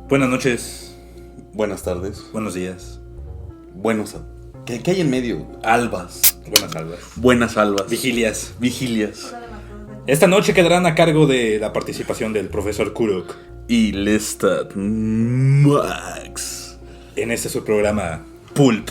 Buenas noches, Buenas tardes. buenos días, ¿Qué hay en medio? Albas. buenas albas, Buenas albas. vigilias. Vigilias. Esta noche quedarán a cargo de la participación del profesor Kurok Y Lestat Max. en este su programa Pulp.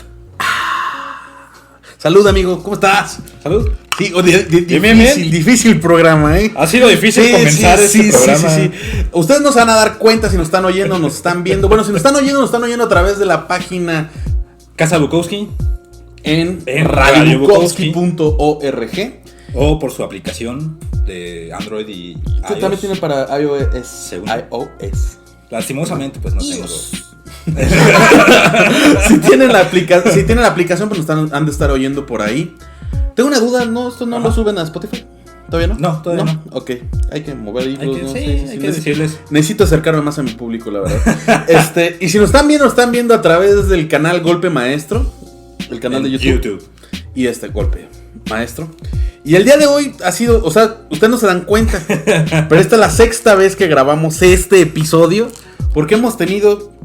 Salud, amigo. ¿Cómo estás? Salud. Sí, bien. difícil programa, ¿eh? Ha sido difícil comenzar este programa. Sí. Ustedes no se van a dar cuenta si nos están oyendo, nos están viendo. Bueno, si nos están oyendo a través de la página Casa Bukowski en radiobukowski.org o por su aplicación de Android y iOS. también tiene para iOS. Según. iOS. Lastimosamente, pues no tengo. Si tienen la aplicación, pues nos han de estar oyendo por ahí. Tengo una duda, ¿no? ¿Esto no lo suben a Spotify? ¿Todavía no? No, todavía no. Ok, hay que mover ahí. Hay que decirles. Necesito acercarme más a mi público, la verdad. Y si nos están viendo a través del canal Golpe Maestro, el canal de YouTube. Y Golpe Maestro. Y el día de hoy ha sido, o sea, ustedes no se dan cuenta, pero esta es la sexta vez que grabamos este episodio, porque hemos tenido...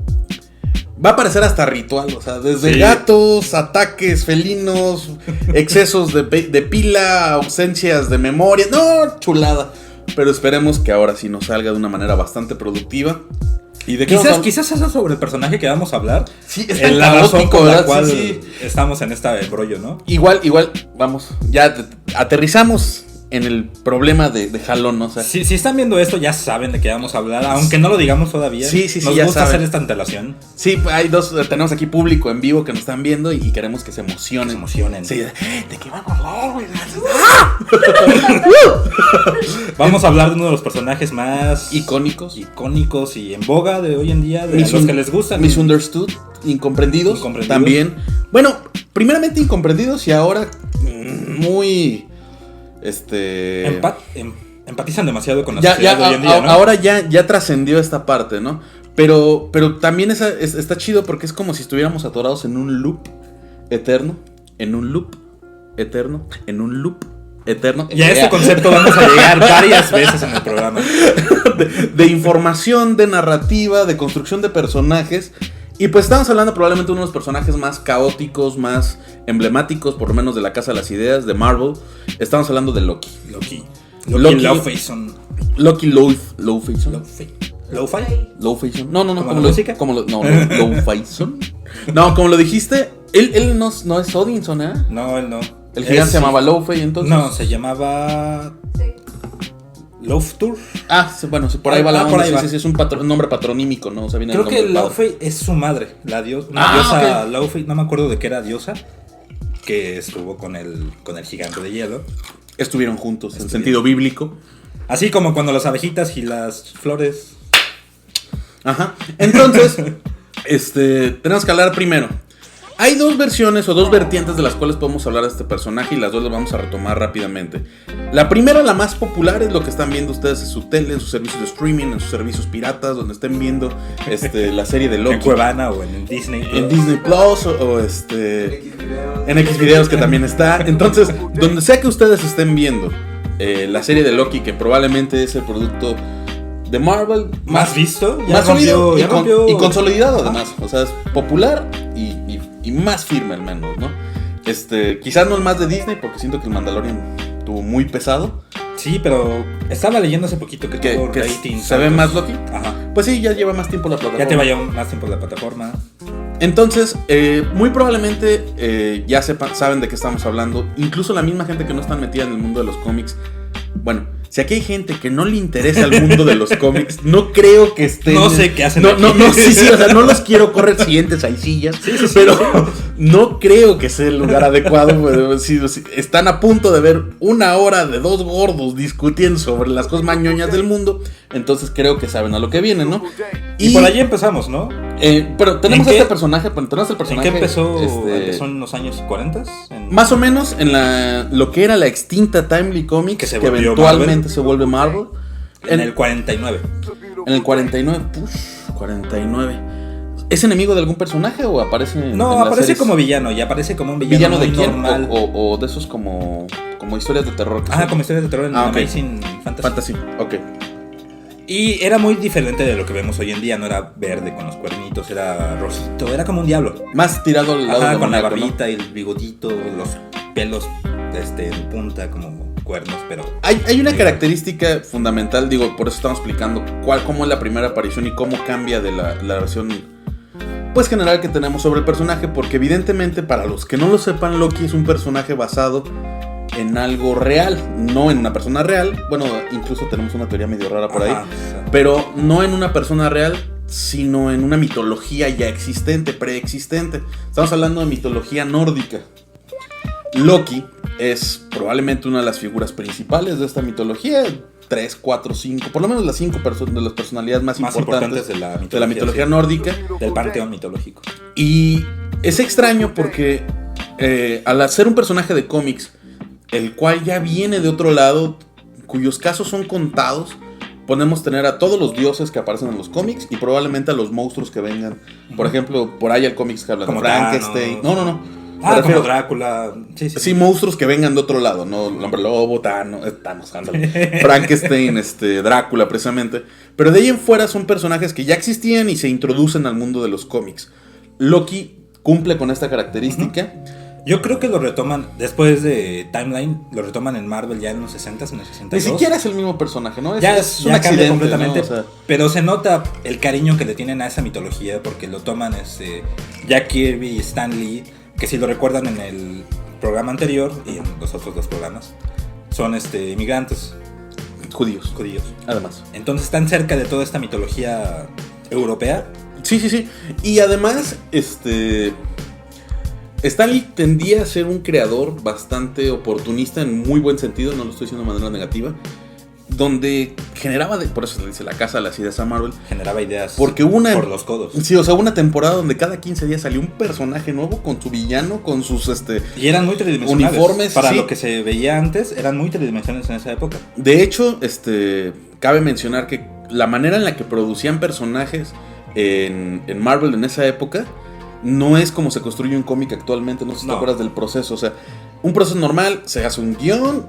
Va a parecer hasta ritual, o sea, desde gatos, ataques felinos, excesos de pila, ausencias de memoria. No, chulada. Pero esperemos que ahora sí nos salga de una manera bastante productiva. ¿Y de qué Quizás eso sobre el personaje que vamos a hablar. Sí, es tan la razón caótico, por la ¿verdad? cual Sí. estamos en este embrollo, ¿no? Igual, vamos, ya aterrizamos en el problema de jalón, ¿no? O sea, Si están viendo esto, ya saben de qué vamos a hablar, aunque no lo digamos todavía. Sí, Nos ya gusta saben. hacer esta antelación. Sí, hay tenemos aquí público en vivo que nos están viendo y queremos que se emocionen. Se emocionen. Sí, ¿de qué van a hablar, güey? Vamos a hablar de uno de los personajes más Icónicos y en boga de hoy en día, de los que les gustan. Misunderstood, incomprendidos. También. Bueno, primeramente incomprendidos y ahora muy... Empatizan demasiado con la ya, sociedad de hoy en día, ¿no? Ahora ya trascendió esta parte, ¿no? Pero también está chido porque es como si estuviéramos atorados en un loop eterno. En un loop eterno. Y a este concepto vamos a llegar varias veces en el programa. De información, de narrativa, de construcción de personajes. Y pues estamos hablando probablemente de uno de los personajes más caóticos, más emblemáticos, por lo menos de la Casa de las Ideas, de Marvel. Estamos hablando de Loki. Loki Lowfason. Loki Lowfason. Lowfason. No. ¿Como la música? Lowfason. No, como lo dijiste, él no es Odinson, ¿eh? No, él no. El gigante se llamaba Lowfey, entonces. No, se llamaba Loftur. Bueno, por ahí va la por onda. ahí va. Sí, es un nombre patronímico, ¿no? O sea, viene Creo del que nombre del Laufey es su madre, una diosa ok. Laufey, no me acuerdo de qué era diosa, que estuvo con el gigante de hielo. Estuvieron juntos, en sentido bíblico. Así como cuando las abejitas y las flores. Ajá. Entonces, tenemos que hablar primero. Hay dos versiones o dos vertientes de las cuales podemos hablar de este personaje y las dos las vamos a retomar rápidamente. La primera, la más popular, es lo que están viendo ustedes en su tele, en sus servicios de streaming, en sus servicios piratas, donde estén viendo la serie de Loki. En Cuevana o en Disney. En Disney Plus o en Xvideos que también está. Entonces, donde sea que ustedes estén viendo la serie de Loki, que probablemente es el producto de Marvel más visto, más rompió, subido y consolidado además. O sea, es popular y más firme al menos, ¿no? Quizás no el más de Disney, porque siento que el Mandalorian estuvo muy pesado. Sí, pero estaba leyendo hace poquito que tuvo ratings. ¿Se ve más Loki? Ajá. Pues sí, ya lleva más tiempo la plataforma. Ya te vaya más tiempo la plataforma. Entonces, muy probablemente ya saben de qué estamos hablando. Incluso la misma gente que no está metida en el mundo de los cómics. Bueno, si aquí hay gente que no le interesa el mundo de los cómics, no creo que estén... No sé qué hacen aquí. Sí, o sea, no los quiero correr siguientes, hay sillas. Sí, pero no creo que sea el lugar adecuado. Pues, sí, están a punto de ver una hora de dos gordos discutiendo sobre las cosas más ñoñas del mundo. Entonces creo que saben a lo que viene, ¿no? Y por allí empezamos, ¿no? Pero tenemos este personaje, tenemos el personaje... ¿En qué empezó? ¿Empezó en los años 40? Más o menos en lo que era la extinta Timely Comics, que eventualmente se vuelve Marvel. En el 49. En el 49, 49. ¿Es enemigo de algún personaje o aparece No, aparece series? Como villano, y aparece como un villano de quién normal. O de esos como historias de terror. Como historias de terror en Amazing Fantasy, ok. Y era muy diferente de lo que vemos hoy en día. No era verde con los cuernitos, era rojito, era como un diablo. Más tirado al lado con la demoníaco, barbita, ¿no? Y el bigotito, los pelos en punta como cuernos, pero... Hay una característica fundamental, digo, por eso estamos explicando cómo es la primera aparición y cómo cambia de la versión pues general que tenemos sobre el personaje, porque evidentemente para los que no lo sepan, Loki es un personaje basado en algo real, no en una persona real. Bueno, incluso tenemos una teoría medio rara por ahí, pero no en una persona real, sino en una mitología ya existente, preexistente. Estamos hablando de mitología nórdica. Loki es probablemente una de las figuras principales de esta mitología. 3, 4, 5, por lo menos las 5 de las personalidades más importantes de la mitología nórdica. Del panteón mitológico. Y es extraño porque al ser un personaje de cómics, el cual ya viene de otro lado, cuyos casos son contados, podemos tener a todos los dioses que aparecen en los cómics y probablemente a los monstruos que vengan. Por ejemplo, por ahí hay cómics que hablan de Frankenstein. No. Como Drácula. Sí, monstruos que vengan de otro lado, ¿no? El hombre lobo, Thanos, ándale. Frankenstein, Drácula, precisamente. Pero de ahí en fuera son personajes que ya existían y se introducen al mundo de los cómics. Loki cumple con esta característica. Yo creo que lo retoman después de Timeline, lo retoman en Marvel ya en los 60s, en el 62. Ni siquiera es el mismo personaje, ¿no? Ya cambia completamente, ¿no? O sea, pero se nota el cariño que le tienen a esa mitología porque lo toman Jack Kirby y Stan Lee, que si lo recuerdan en el programa anterior y en los otros 2 programas, son inmigrantes judíos, además. Entonces están cerca de toda esta mitología europea. Sí. Y además, Stan Lee tendía a ser un creador bastante oportunista en muy buen sentido, no lo estoy diciendo de manera negativa, donde generaba, por eso se le dice la casa de las ideas a Marvel, generaba ideas porque por los codos. Sí, o sea, una temporada donde cada 15 días salió un personaje nuevo con su villano, con sus y eran muy tridimensionales. Uniformes. Para lo que se veía antes, eran muy tridimensionales en esa época. De hecho, cabe mencionar que la manera en la que producían personajes en Marvel en esa época no es como se construye un cómic actualmente. No sé si te acuerdas del proceso. O sea, un proceso normal, se hace un guión,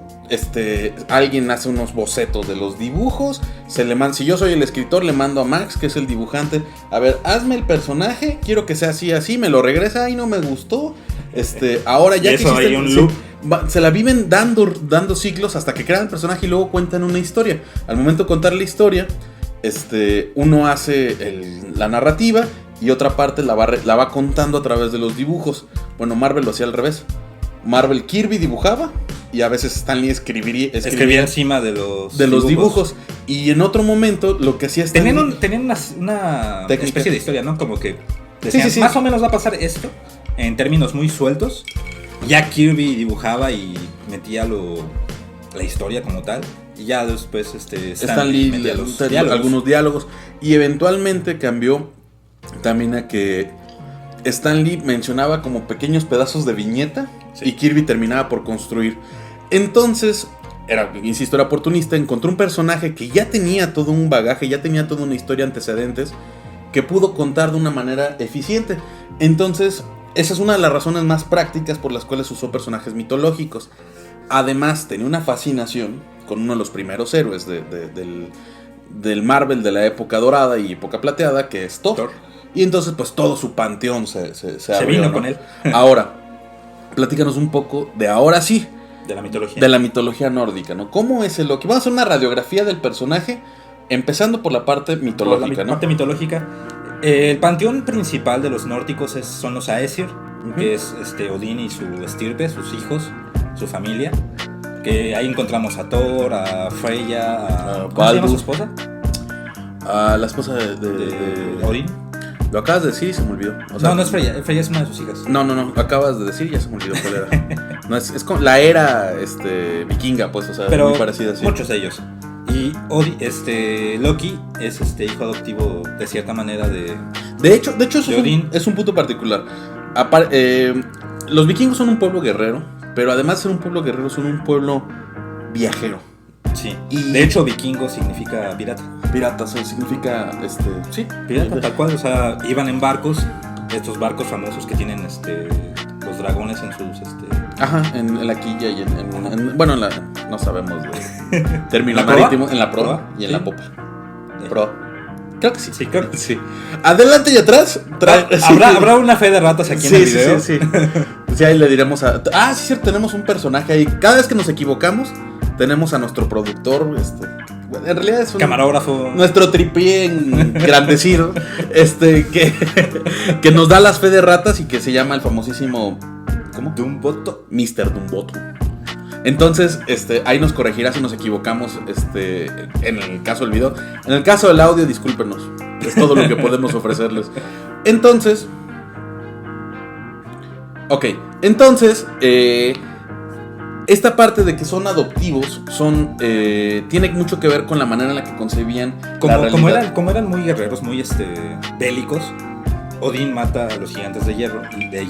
alguien hace unos bocetos de los dibujos, se le manda, si yo soy el escritor, le mando a Max, que es el dibujante, a ver, hazme el personaje, quiero que sea así, me lo regresa, ay, no me gustó, ahora ya que existe, hay un loop. Se la viven dando ciclos hasta que crean el personaje y luego cuentan una historia. Al momento de contar la historia, uno hace la narrativa y otra parte la va contando a través de los dibujos. Bueno, Marvel lo hacía al revés. Marvel, Kirby dibujaba y a veces Stan Lee escribía encima de los dibujos. Y en otro momento lo que hacía Stan Lee... Tenían una especie de historia, ¿no? Como que decían, sí. Más o menos va a pasar esto en términos muy sueltos. Ya Kirby dibujaba y metía la historia como tal. Y ya después Stan Lee metía algunos diálogos. Y eventualmente cambió también a que Stan Lee mencionaba como pequeños pedazos de viñeta, sí, y Kirby terminaba por construir. Entonces, era oportunista, encontró un personaje que ya tenía todo un bagaje, ya tenía toda una historia, antecedentes, que pudo contar de una manera eficiente. Entonces, esa es una de las razones más prácticas por las cuales usó personajes mitológicos. Además, tenía una fascinación con uno de los primeros héroes del Marvel de la época dorada y época plateada, que es Thor. Y entonces, pues, todo su panteón se abrió, vino, ¿no?, con él. Ahora, platícanos un poco de ahora sí. De la mitología. De la mitología nórdica, ¿no? ¿Cómo es el Loki? Vamos a hacer una radiografía del personaje, empezando por la parte mitológica, ¿no? Parte mitológica. El panteón principal de los nórdicos son los Aesir, que es Odín y su estirpe, sus hijos, su familia. Que ahí encontramos a Thor, a Freya, a ¿cómo se llama su esposa? A la esposa de Odín. Lo acabas de decir y se me olvidó. O sea, no es Freya. Freya es una de sus hijas. No. Acabas de decir y ya se me olvidó cuál era. No, es con la era vikinga, pues, o sea, pero muy parecida así. Muchos de ellos. Y Loki es hijo adoptivo de cierta manera de hecho eso es un punto particular. Los vikingos son un pueblo guerrero, pero además de ser un pueblo guerrero, son un pueblo viajero. Sí. Y de hecho, vikingo significa pirata. Pirata, o sea, significa sí, pirata, tal cual. O sea, iban en barcos, estos barcos famosos que tienen los dragones en sus Ajá, en la quilla y no sabemos de término marítimo, en la proa y en la popa. Creo que sí. Sí, creo que sí. Adelante y atrás. ¿Habrá una fe de ratas aquí en el video? Sí. Sí, ahí le diremos a... sí, cierto, tenemos un personaje ahí. Cada vez que nos equivocamos, tenemos a nuestro productor, en realidad es un... camarógrafo. Nuestro tripié engrandecido, que nos da las fe de ratas y que se llama el famosísimo... ¿Cómo? Dumboto. Mr. Dumboto. Entonces, ahí nos corregirá si nos equivocamos, en el caso del video. En el caso del audio, discúlpenos. Es todo lo que podemos ofrecerles. Entonces, esta parte de que son adoptivos tiene mucho que ver con la manera en la que concebían la realidad. Como eran muy guerreros, muy bélicos, Odín mata a los gigantes de hielo. De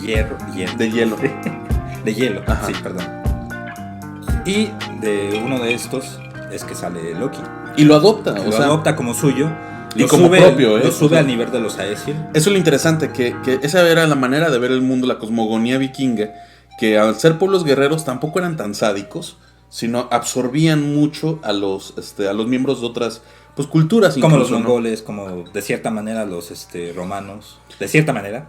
hielo. Ajá. Sí, perdón. Y de uno de estos es que sale Loki. Y lo adopta. Adopta como suyo. Y como propio, Lo sube al nivel de los Aesir. Eso es lo interesante, que esa era la manera de ver el mundo, la cosmogonía vikinga, que al ser pueblos guerreros tampoco eran tan sádicos, sino absorbían mucho a los miembros de otras culturas. Como los mongoles, como de cierta manera los romanos. De cierta manera.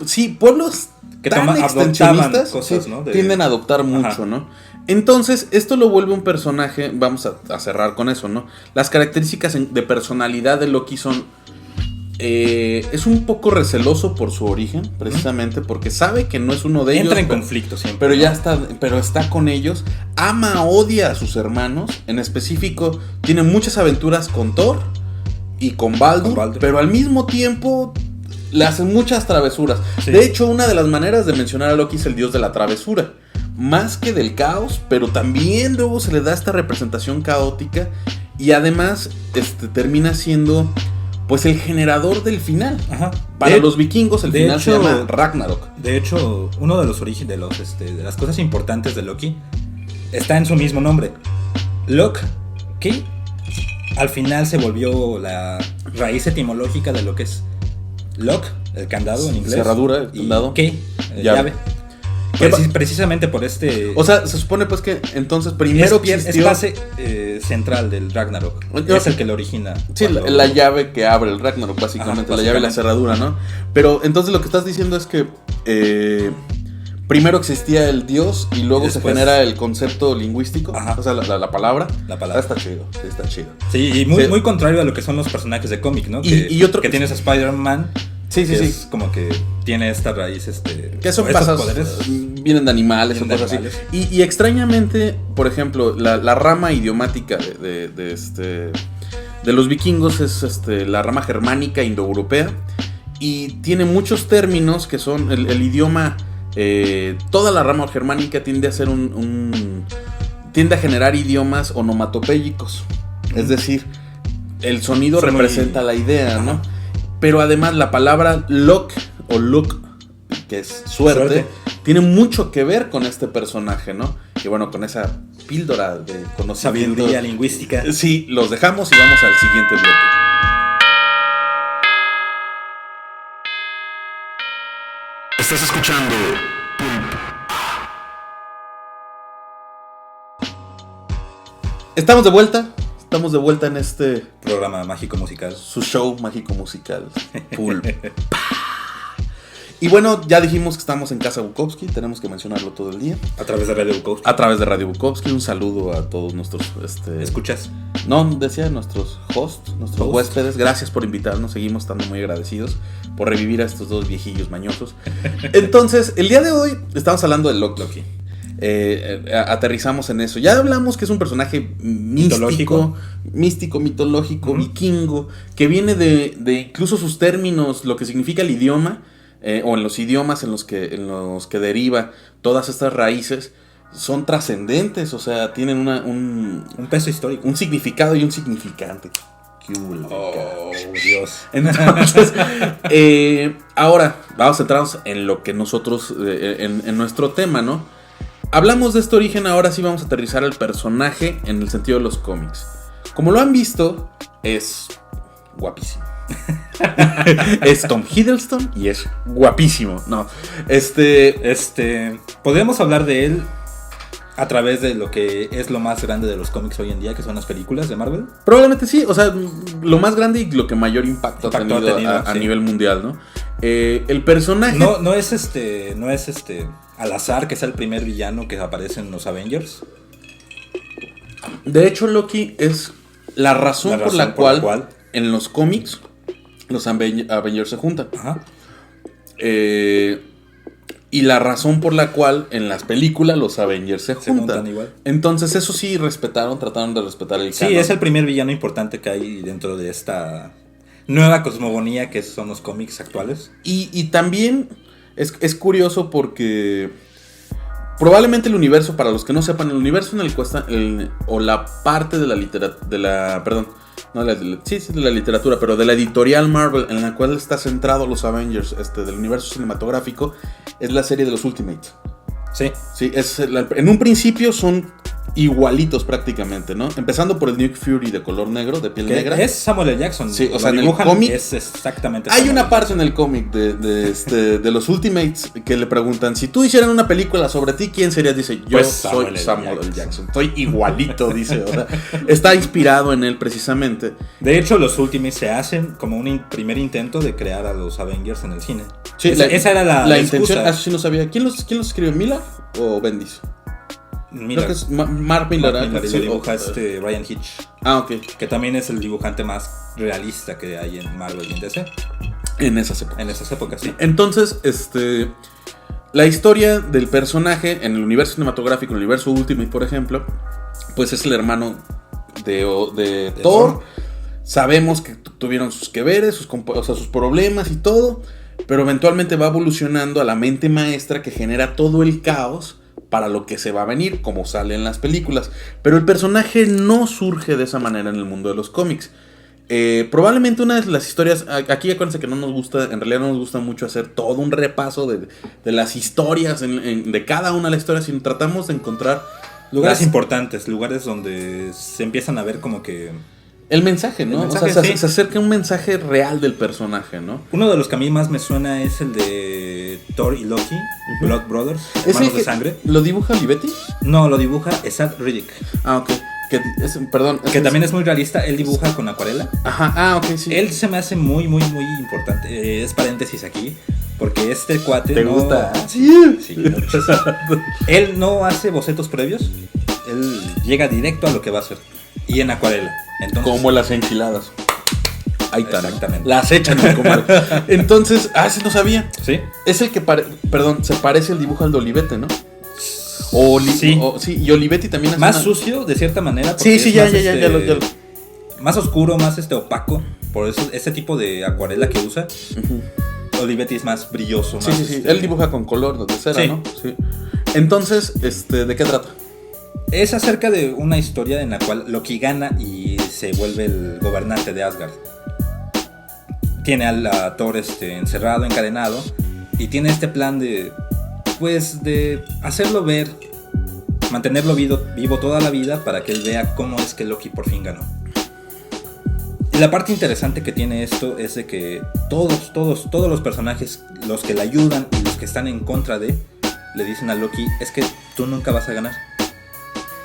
Sí, pueblos que tan extensionistas cosas, ¿no? Tienden a adoptar mucho, ¿no? Entonces, esto lo vuelve un personaje, vamos a cerrar con eso, ¿no? Las características de personalidad de Loki son... es un poco receloso por su origen, precisamente, porque sabe que no es uno de ellos. Entra en conflicto siempre. Pero está con ellos. Odia a sus hermanos. En específico, tiene muchas aventuras con Thor y con Baldur. Pero al mismo tiempo le hacen muchas travesuras. Sí. De hecho, una de las maneras de mencionar a Loki es el dios de la travesura. Más que del caos, pero también luego se le da esta representación caótica. Y además termina siendo el generador del final. Ajá. Para los vikingos el final se llama Ragnarok. De hecho, uno de los orígenes de las cosas importantes de Loki está en su mismo nombre. Loki al final se volvió la raíz etimológica de lo que es lock, el candado en inglés. Cerradura, el candado. Y llave. Precisamente por O sea, se supone que entonces primero existió... Es base central del Ragnarok. Es el que lo origina. Sí, la llave que abre el Ragnarok, básicamente. La llave y la cerradura, ¿no? Pero entonces lo que estás diciendo es que primero existía el dios y luego después se genera el concepto lingüístico. Ajá. O sea, la palabra. La palabra. Está chido, sí, está chido. Sí, y muy contrario a lo que son los personajes de cómic, ¿no? Que tienes a Spider-Man. Sí. Es como que tiene esta raíz, que son poderes vienen de animales o cosas así. Y extrañamente, por ejemplo, la rama idiomática de los vikingos es la rama germánica indoeuropea y tiene muchos términos que son el idioma. Toda la rama germánica tiende a ser tiende a generar idiomas onomatopéyicos. Es decir, el sonido representa la idea, ¿no? Pero además la palabra luck o luck, que es suerte, tiene mucho que ver con este personaje, ¿no? Que bueno, con esa píldora de conocimiento. Sabiduría lingüística. Sí, los dejamos y vamos al siguiente bloque. Estás escuchando Estamos de vuelta en este programa mágico musical. Su show mágico musical. Pulp. Y bueno, ya dijimos que estamos en Casa Bukowski. Tenemos que mencionarlo todo el día. A través de Radio Bukowski. Un saludo a todos nuestros... ¿Escuchas? No, decía nuestros hosts, nuestros huéspedes. Gracias por invitarnos. Seguimos estando muy agradecidos por revivir a estos dos viejillos mañosos. Entonces, el día de hoy estamos hablando de Loki. Aterrizamos en eso. Ya hablamos que es un personaje místico, mitológico, vikingo, que viene de incluso sus términos, lo que significa el idioma, o en los idiomas en los que deriva todas estas raíces, son trascendentes, o sea, tienen un peso histórico, un significado y un significante. Oh, Dios. Entonces, ahora vamos a centrarnos en lo que nosotros, en nuestro tema, ¿no? Hablamos de este origen, ahora sí vamos a aterrizar al personaje en el sentido de los cómics. Como lo han visto, es guapísimo. Es Tom Hiddleston y es guapísimo. No, podemos hablar de él a través de lo que es lo más grande de los cómics hoy en día, que son las películas de Marvel. Probablemente sí, o sea, lo más grande y lo que mayor impacto ha tenido a nivel mundial, ¿no? El personaje... No es al azar que sea el primer villano que aparece en los Avengers. De hecho, Loki es la razón por la cual en los cómics los Avengers se juntan. Ajá. Y la razón por la cual en las películas los Avengers se juntan igual. Entonces eso sí trataron de respetar el canon. Sí, es el primer villano importante que hay dentro de esta nueva cosmogonía que son los cómics actuales. Y también es curioso porque probablemente el universo, para los que no sepan, el universo en el que está o la parte de la literatura, de la literatura, pero de la editorial Marvel en la cual está centrado los Avengers del universo cinematográfico, es la serie de los Ultimates. Sí. Sí, en un principio son igualitos prácticamente, ¿no? Empezando por el Nick Fury de color negro, de piel negra. Es Samuel L. Jackson. Sí, o sea, en el cómic es exactamente. Hay una parte en el cómic de los Ultimates que le preguntan: si tú hicieran una película sobre ti, ¿quién serías? Dice: yo pues soy Samuel L. Jackson. Estoy igualito, dice. O sea, está inspirado en él precisamente. De hecho, los Ultimates se hacen como un primer intento de crear a los Avengers en el cine. Sí, esa era la intención. Excusa. Eso sí no sabía. ¿Quién los escribió? ¿Miller o Bendis? Miller. Creo que es Mark Miller. Y lo dibuja Ryan Hitch. Ah, ok. Que también es el dibujante más realista que hay en Marvel y en DC. En esas épocas, sí. Entonces, la historia del personaje en el universo cinematográfico, en el universo Ultimate, por ejemplo, pues es el hermano de Thor. Sabemos que tuvieron sus que veres, sus problemas y todo, pero eventualmente va evolucionando a la mente maestra que genera todo el caos para lo que se va a venir, como sale en las películas. Pero el personaje no surge de esa manera en el mundo de los cómics. Probablemente una de las historias, aquí acuérdense que en realidad no nos gusta mucho hacer todo un repaso de las historias, de cada una de las historias, sino tratamos de encontrar lugares importantes, lugares donde se empiezan a ver como que... el mensaje, ¿no? O sea, se acerca un mensaje real del personaje, ¿no? Uno de los que a mí más me suena es el de Thor y Loki, Blood Brothers, hermanos de sangre. ¿Lo dibuja Olivetti? No, lo dibuja Esad Riddick. Ah, ok. Que también es muy realista, él dibuja con acuarela. Ajá, ok, sí. Él se me hace muy, muy, muy importante. Es paréntesis aquí, porque este cuate ¿te gusta? Sí. Él no hace bocetos previos, él llega directo a lo que va a hacer. Y en acuarela. Entonces, como las enchiladas. Ahí está. Exactamente. ¿No? Las echan a comer. Entonces, ese no sabía. Sí. Es el que se parece el dibujo al de Olivetti, ¿no? Sí. Y Olivetti también hace más sucio, de cierta manera. Sí, ya lo. Más oscuro, más opaco. Por eso, ese tipo de acuarela que usa. Olivetti es más brilloso. Sí, sí. Él dibuja con color de cera, ¿no? Sí. Entonces, ¿de qué trata? Es acerca de una historia en la cual Loki gana y se vuelve el gobernante de Asgard. Tiene a Thor encerrado, encadenado, y tiene este plan de hacerlo ver, mantenerlo vivo toda la vida para que él vea cómo es que Loki por fin ganó. Y la parte interesante que tiene esto es de que todos los personajes, los que le ayudan y los que están en contra de, le dicen a Loki: es que tú nunca vas a ganar.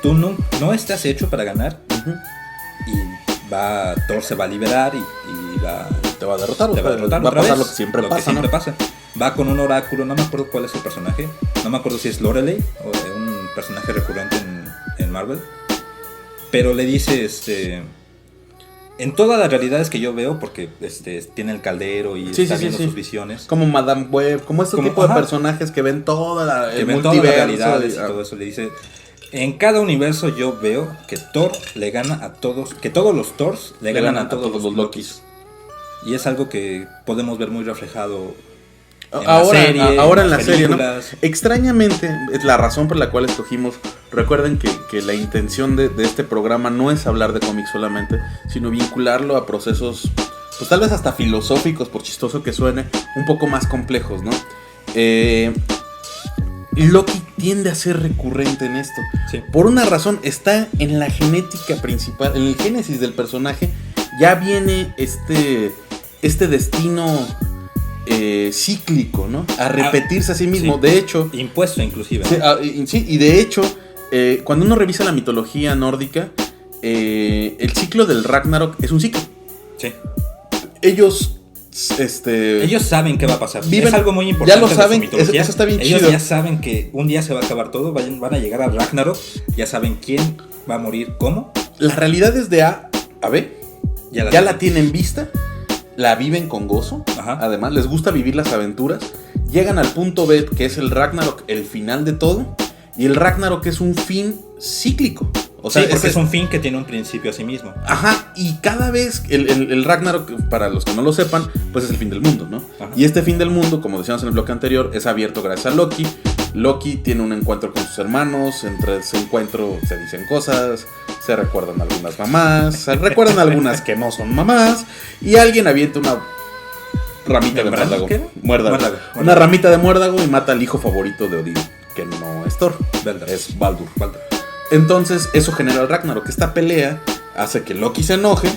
Tú no estás hecho para ganar. Y Thor se va a liberar y te va a derrotar. Va a pasar lo que siempre pasa. Va con un oráculo, no me acuerdo cuál es el personaje. No me acuerdo si es Lorelei o un personaje recurrente en Marvel. Pero le dice, en todas las realidades que yo veo, porque tiene el caldero y está viendo sus visiones. Como Madame Web, como tipo de personajes que ven todas las realidades y todo eso. Le dice: en cada universo yo veo que Thor le gana a todos, que todos los Thors le ganan a todos los Lokis. Y es algo que podemos ver muy reflejado ahora en la serie, ¿no? Extrañamente, es la razón por la cual escogimos. Recuerden que la intención de este programa no es hablar de cómics solamente, sino vincularlo a procesos, pues tal vez hasta filosóficos, por chistoso que suene, un poco más complejos, ¿no? Loki tiende a ser recurrente en esto. Sí. Por una razón, está en la genética principal, en el génesis del personaje. Ya viene este destino cíclico, ¿no? A repetirse a sí mismo. Sí. De hecho, impuesto inclusive. Sí, y de hecho, cuando uno revisa la mitología nórdica, el ciclo del Ragnarok es un ciclo. Sí. Ellos saben qué va a pasar. Es algo muy importante. Ya lo saben, eso está bien Ellos chido. ya saben que un día se va a acabar todo, van a llegar a Ragnarok, ya saben quién va a morir, cómo. La realidad es de A a B. Ya la tienen vista, la viven con gozo. Ajá. Además, les gusta vivir las aventuras. Llegan al punto B, que es el Ragnarok, el final de todo. Y el Ragnarok es un fin cíclico. O sea, sí, porque es un fin que tiene un principio a sí mismo. Ajá, y cada vez el Ragnarok, para los que no lo sepan, pues es el fin del mundo, ¿no? Ajá. Y este fin del mundo, como decíamos en el bloque anterior, es abierto gracias a Loki. Loki tiene un encuentro con sus hermanos, entre ese encuentro se dicen cosas, se recuerdan algunas mamás, se recuerdan algunas que no son mamás, y alguien avienta una ramita de muérdago. Muérdago. Una ramita de muérdago y mata al hijo favorito de Odín, que no es Thor, es Baldur. Entonces eso genera el Ragnarok. Esta pelea hace que Loki se enoje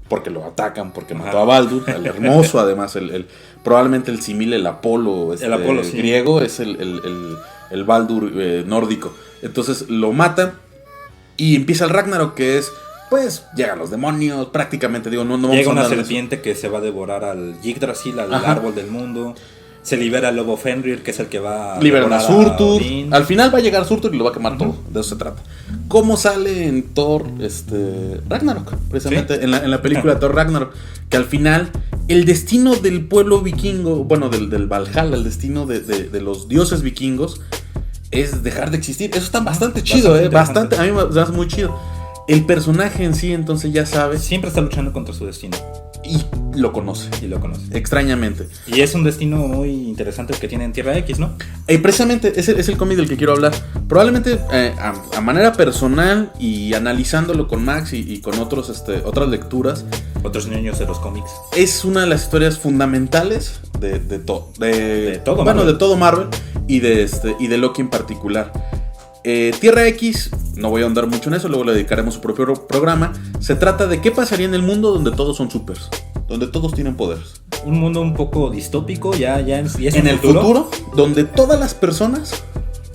porque lo atacan, porque mató a Baldur, el hermoso, además probablemente el simil, el Apolo, sí, griego, es el Baldur nórdico. Entonces lo mata y empieza el Ragnarok, que es, pues, llegan los demonios, prácticamente, digo, no vamos llega a una serpiente que se va a devorar al Yggdrasil, al árbol del mundo. Se libera el lobo Fenrir, que es el que va a liberar a Surtur. Al final va a llegar Surtur y lo va a quemar todo. De eso se trata. ¿Cómo sale en Thor Ragnarok? Precisamente, ¿sí? en la película Thor Ragnarok. Que al final, el destino del pueblo vikingo, bueno, del Valhalla, el destino de los dioses vikingos, es dejar de existir. Eso está bastante chido, bastante. A mí me hace muy chido. El personaje en sí, entonces, ya sabe. Siempre está luchando contra su destino. Y lo conoce. Extrañamente. Y es un destino muy interesante el que tiene en Tierra X, ¿no? Precisamente, es el cómic del que quiero hablar. Probablemente a manera personal y analizándolo con Max y con otras lecturas. Otros niños de los cómics. Es una de las historias fundamentales de todo Marvel y de Loki en particular. Tierra X, no voy a ahondar mucho en eso, luego le dedicaremos su propio programa. Se trata de qué pasaría en el mundo donde todos son supers, donde todos tienen poderes. Un mundo un poco distópico, ya es en el futuro, donde todas las personas,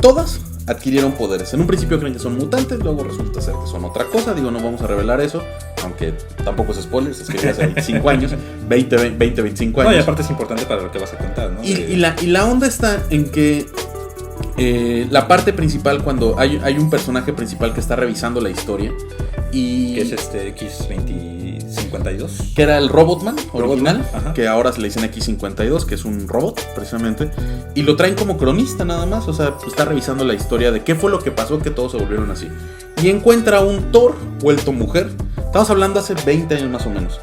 todas adquirieron poderes. En un principio creen que son mutantes, luego resulta ser que son otra cosa. Digo, no vamos a revelar eso, aunque tampoco es spoilers, es que ya hace 25 años, 25 años. No, y aparte es importante para lo que vas a contar, ¿no? Y la onda está en que la parte principal, cuando hay un personaje principal que está revisando la historia y que es X-52, que era el Robotman original, que ahora se le dicen X-52, que es un robot precisamente, y lo traen como cronista nada más. O sea, está revisando la historia de qué fue lo que pasó, que todos se volvieron así, y encuentra un Thor vuelto mujer. Estamos hablando hace 20 años más o menos,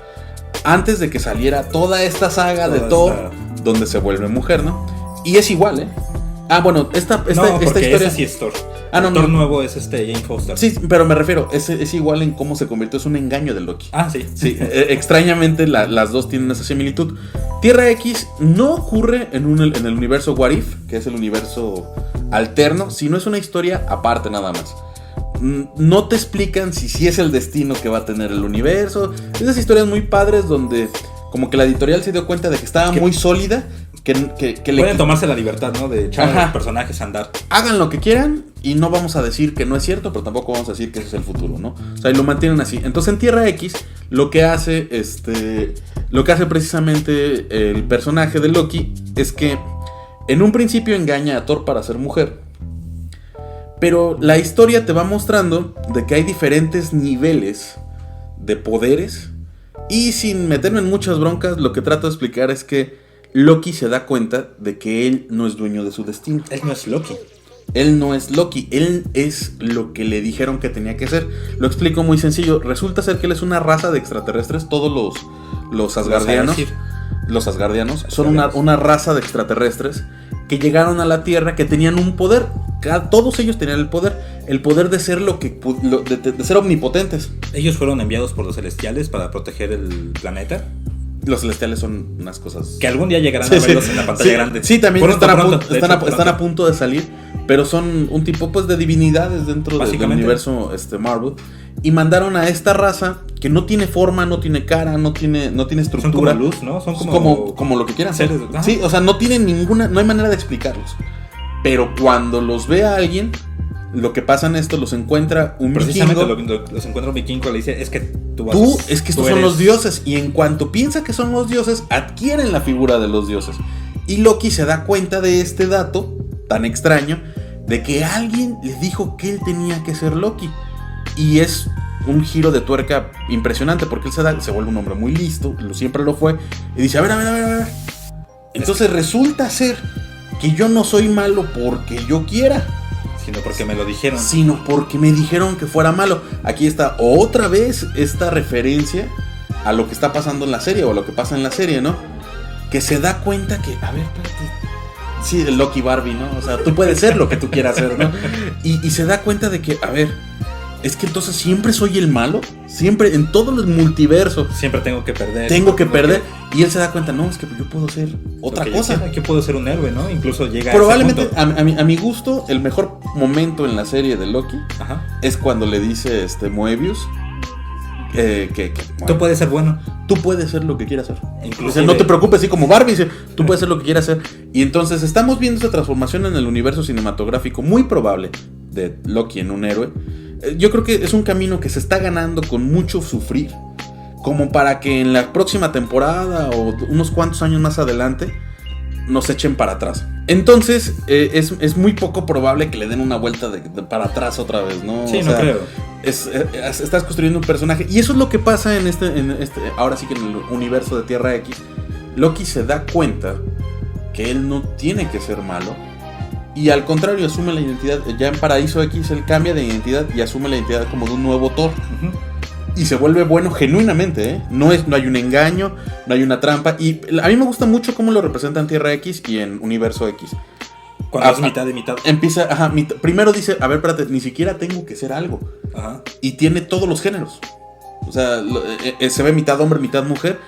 antes de que saliera toda esta saga de Thor, donde se vuelve mujer, ¿no? Y es igual, bueno, esta historia ese sí es Thor. Thor nuevo es Jane Foster. Sí, pero me refiero, es igual en cómo se convirtió, es un engaño de Loki. Sí. Extrañamente las dos tienen esa similitud. Tierra X no ocurre en el universo What If, que es el universo alterno, sino es una historia aparte nada más. No te explican si es el destino que va a tener el universo. Esas historias muy padres donde como que la editorial se dio cuenta de que estaba muy sólida. Que pueden tomarse la libertad, ¿no? De echar a los personajes a andar. Hagan lo que quieran y no vamos a decir que no es cierto, pero tampoco vamos a decir que ese es el futuro, ¿no? O sea, y lo mantienen así. Entonces en Tierra X lo que hace precisamente el personaje de Loki es que en un principio engaña a Thor para ser mujer. Pero la historia te va mostrando de que hay diferentes niveles de poderes. Y sin meterme en muchas broncas, lo que trato de explicar es que Loki se da cuenta de que él no es dueño de su destino. Él no es Loki. Él no es Loki, él es lo que le dijeron que tenía que ser. Lo explico muy sencillo. Resulta ser que él es una raza de extraterrestres. Todos los asgardianos. Los asgardianos son una raza de extraterrestres que llegaron a la Tierra, que tenían un poder. Todos ellos tenían el poder de ser de ser omnipotentes. Ellos fueron enviados por los celestiales para proteger el planeta. Los celestiales son unas cosas que algún día llegarán a verlos en la pantalla grande. Sí, también están a punto de salir, pero son un tipo pues de divinidades dentro del universo Marvel. Y mandaron a esta raza que no tiene forma, no tiene cara, no tiene estructura. Son como luz, ¿no? Son como lo que quieran ser. Sí, o sea, no tienen no hay manera de explicarlos. Pero cuando los ve a alguien, lo que pasa en esto, los encuentra un precisamente vikingo. Los encuentra un vikingo, le dice, es que es que estos son los dioses. Y en cuanto piensa que son los dioses, adquieren la figura de los dioses. Y Loki se da cuenta de este dato tan extraño, de que alguien le dijo que él tenía que ser Loki. Y es un giro de tuerca impresionante, porque él se vuelve un hombre muy listo, siempre lo fue, y dice, a ver. Entonces resulta ser que yo no soy malo porque yo quiera, sino porque me lo dijeron. Sino porque me dijeron que fuera malo. Aquí está otra vez esta referencia a lo que está pasando en la serie, o a lo que pasa en la serie, ¿no? Que se da cuenta que, a ver, espérate. Sí, el Loki Barbie, ¿no? O sea, tú puedes ser lo que tú quieras ser, ¿no? Y se da cuenta de que, a ver, es que entonces siempre soy el malo. Siempre, en todo el multiverso. Siempre tengo que perder. Y él se da cuenta, no, es que yo puedo ser otra cosa. Yo puedo ser un héroe, ¿no? Incluso llega probablemente, a mi gusto, el mejor momento en la serie de Loki es cuando le dice Moebius que tú puedes ser bueno. Tú puedes ser lo que quieras ser. Inclusive, o sea, no te preocupes, así como Barbie dice, tú puedes ser lo que quieras ser. Y entonces estamos viendo esa transformación en el universo cinematográfico muy probable de Loki en un héroe. Yo creo que es un camino que se está ganando con mucho sufrir, como para que en la próxima temporada o unos cuantos años más adelante nos echen para atrás. Entonces es muy poco probable que le den una vuelta para atrás otra vez, ¿no? Sí, no creo. Estás construyendo un personaje, y eso es lo que pasa en este ahora sí que en el universo de Tierra X. Loki se da cuenta que él no tiene que ser malo, y al contrario asume la identidad. Ya en Paraíso X él cambia de identidad y asume la identidad como de un nuevo Thor. Y se vuelve bueno genuinamente, ¿eh? No hay un engaño, no hay una trampa. Y a mí me gusta mucho cómo lo representan Tierra X y en Universo X. Cuando es mitad de mitad. Empieza, primero dice, a ver, espérate, ni siquiera tengo que ser algo. Y tiene todos los géneros. O sea, se ve mitad hombre, mitad mujer,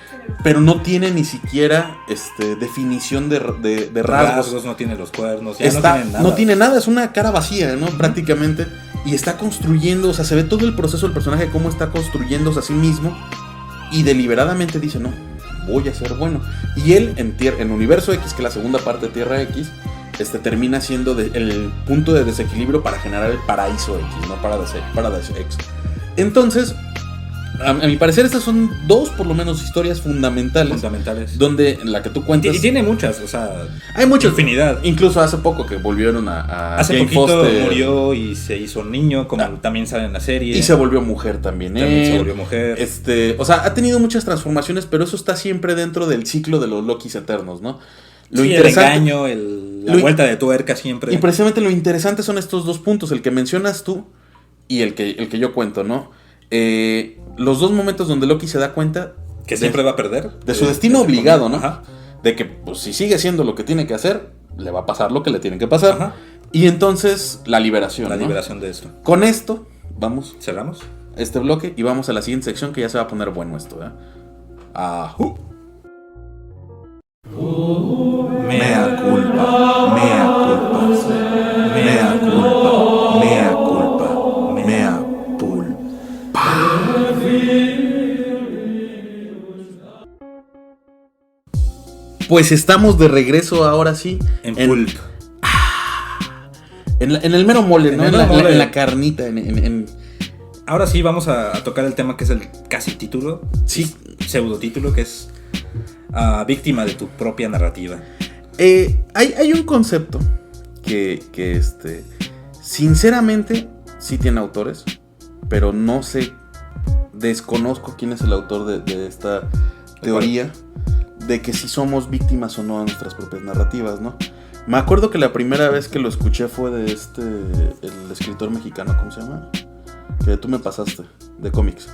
pero no tiene ni siquiera definición de rasgos. No tiene los cuernos, no tiene nada, es una cara vacía, ¿no? Prácticamente. Y está construyendo, o sea, se ve todo el proceso del personaje, cómo está construyéndose a sí mismo. Y deliberadamente dice, no, voy a ser bueno. Y él en Universo X, que es la segunda parte de Tierra X, termina siendo el punto de desequilibrio para generar el Paraíso X, no Paradise X. Entonces, a mi parecer, estas son dos, por lo menos, historias fundamentales. Donde la que tú cuentas. Y tiene muchas, o sea. Hay muchas. Infinidad. Incluso hace poco que volvieron a hace Jane poquito Foster. Murió y se hizo niño, como también sale en la serie. Y se volvió mujer también. Se volvió mujer. O sea, ha tenido muchas transformaciones, pero eso está siempre dentro del ciclo de los Lokis eternos, ¿no? El engaño, la vuelta de tuerca siempre. Y precisamente lo interesante son estos dos puntos, el que mencionas tú y el que yo cuento, ¿no? Los dos momentos donde Loki se da cuenta que siempre va a perder de su destino obligado, ¿no? De que pues, si sigue haciendo lo que tiene que hacer, le va a pasar lo que le tiene que pasar. Y entonces la liberación. La liberación de esto. Con esto, cerramos este bloque y vamos a la siguiente sección, que ya se va a poner bueno esto, ¿eh? Mea culpa, mea culpa, mea culpa, mea culpa, mea culpa. Pues estamos de regreso ahora sí. En pulp. En el mero mole, ¿no? En la carnita. Ahora sí vamos a tocar el tema que es el casi título. Sí. Pseudotítulo, que es víctima de tu propia narrativa. Hay un concepto que sinceramente sí tiene autores, pero no sé, desconozco quién es el autor de esta teoría de que si somos víctimas o no de nuestras propias narrativas, ¿no? Me acuerdo que la primera vez que lo escuché fue de el escritor mexicano, ¿cómo se llama? Que tú me pasaste, de cómics.